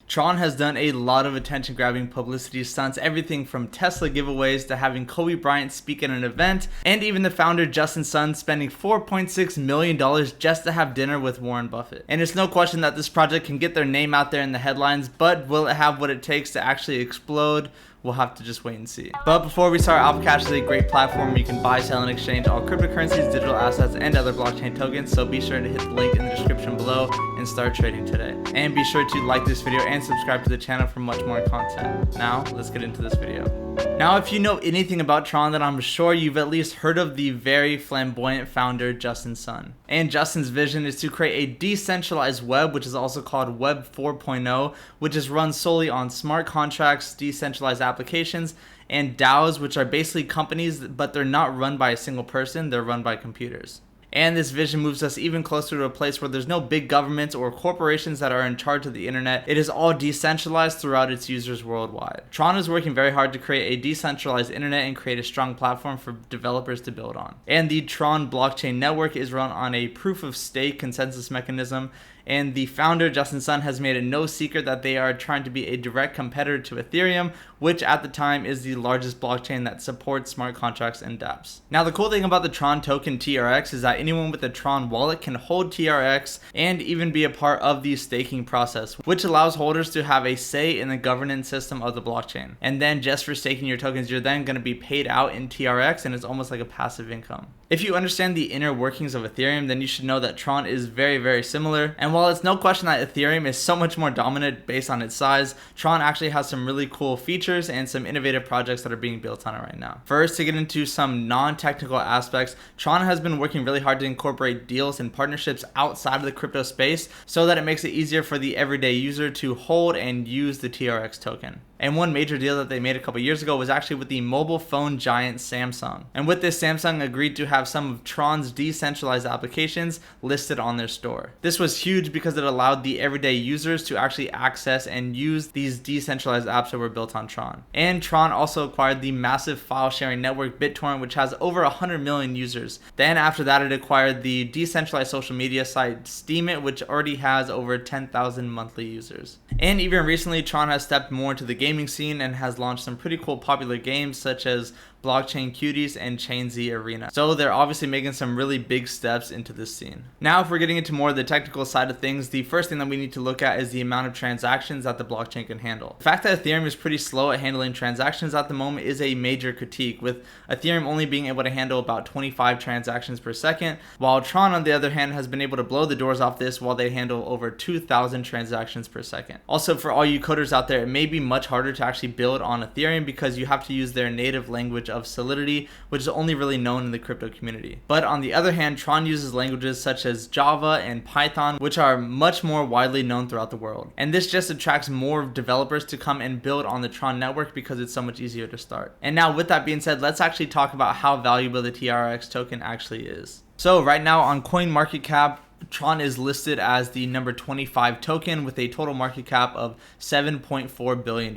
Tron has done a lot of attention grabbing publicity stunts, everything from Tesla giveaways to having Kobe Bryant speak at an event, and even the founder Justin Sun spending $4.6 million just to have dinner with Warren Buffett. And it's no question that this project can get their name out there in the headlines, but will it have what it takes to actually explode? We'll have to just wait and see. But before we start, Alfacash is a great platform where you can buy, sell, and exchange all cryptocurrencies, digital assets, and other blockchain tokens. So be sure to hit the link in the description below and start trading today. And be sure to like this video and subscribe to the channel for much more content. Now, let's get into this video. Now, if you know anything about Tron, then I'm sure you've at least heard of the very flamboyant founder, Justin Sun. And Justin's vision is to create a decentralized web, which is also called Web 4.0, which is run solely on smart contracts, decentralized applications, and DAOs, which are basically companies, but they're not run by a single person, they're run by computers. And this vision moves us even closer to a place where there's no big governments or corporations that are in charge of the internet. It is all decentralized throughout its users worldwide. Tron is working very hard to create a decentralized internet and create a strong platform for developers to build on. And the Tron blockchain network is run on a proof of stake consensus mechanism. And the founder, Justin Sun, has made it no secret that they are trying to be a direct competitor to Ethereum, which at the time is the largest blockchain that supports smart contracts and dApps. Now, the cool thing about the Tron token TRX is that anyone with a Tron wallet can hold TRX and even be a part of the staking process, which allows holders to have a say in the governance system of the blockchain. And then just for staking your tokens, you're then going to be paid out in TRX, and it's almost like a passive income. If you understand the inner workings of Ethereum, then you should know that Tron is very, very similar. And while it's no question that Ethereum is so much more dominant based on its size, Tron actually has some really cool features and some innovative projects that are being built on it right now. First, to get into some non-technical aspects, Tron has been working really hard to incorporate deals and partnerships outside of the crypto space so that it makes it easier for the everyday user to hold and use the TRX token. And one major deal that they made a couple years ago was actually with the mobile phone giant Samsung. And with this, Samsung agreed to have some of Tron's decentralized applications listed on their store. This was huge because it allowed the everyday users to actually access and use these decentralized apps that were built on Tron. And Tron also acquired the massive file sharing network BitTorrent, which has over 100 million users. Then after that, it acquired the decentralized social media site Steemit, which already has over 10,000 monthly users. And even recently, Tron has stepped more into the gaming scene and has launched some pretty cool popular games such as Blockchain Cuties and Chain Z Arena. So they're obviously making some really big steps into this scene. Now, if we're getting into more of the technical side of things, the first thing that we need to look at is the amount of transactions that the blockchain can handle. The fact that Ethereum is pretty slow at handling transactions at the moment is a major critique, with Ethereum only being able to handle about 25 transactions per second, while Tron, on the other hand, has been able to blow the doors off this while they handle over 2,000 transactions per second. Also, for all you coders out there, it may be much harder to actually build on Ethereum because you have to use their native language of Solidity, which is only really known in the crypto community. But on the other hand, Tron uses languages such as Java and Python, which are much more widely known throughout the world. And this just attracts more developers to come and build on the Tron network because it's so much easier to start. And now, with that being said, let's actually talk about how valuable the TRX token actually is. So right now on CoinMarketCap, Tron is listed as the number 25 token with a total market cap of $7.4 billion.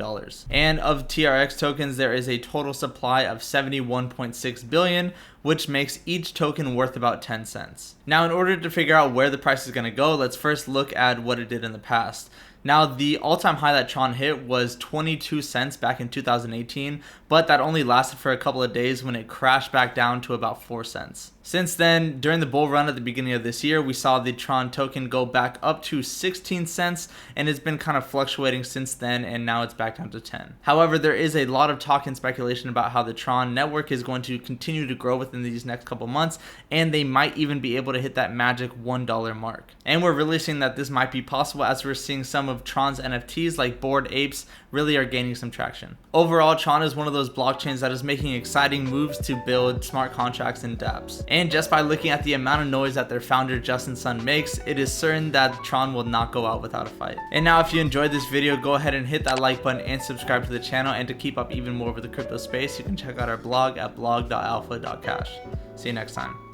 And of TRX tokens, there is a total supply of 71.6 billion, which makes each token worth about 10 cents. Now, in order to figure out where the price is going to go, let's first look at what it did in the past. Now, the all-time high that Tron hit was 22 cents back in 2018, but that only lasted for a couple of days when it crashed back down to about 4 cents. Since then, during the bull run at the beginning of this year, we saw the Tron token go back up to 16 cents, and it's been kind of fluctuating since then, and now it's back down to 10. However, there is a lot of talk and speculation about how the Tron network is going to continue to grow within these next couple months, and they might even be able to hit that magic $1 mark. And we're really seeing that this might be possible as we're seeing some of Tron's NFTs like Bored Apes really are gaining some traction. Overall, Tron is one of those blockchains that is making exciting moves to build smart contracts and dApps. And just by looking at the amount of noise that their founder Justin Sun makes, it is certain that Tron will not go out without a fight. And now, if you enjoyed this video, go ahead and hit that like button and subscribe to the channel. And to keep up even more with the crypto space, you can check out our blog at blog.alpha.cash. See you next time.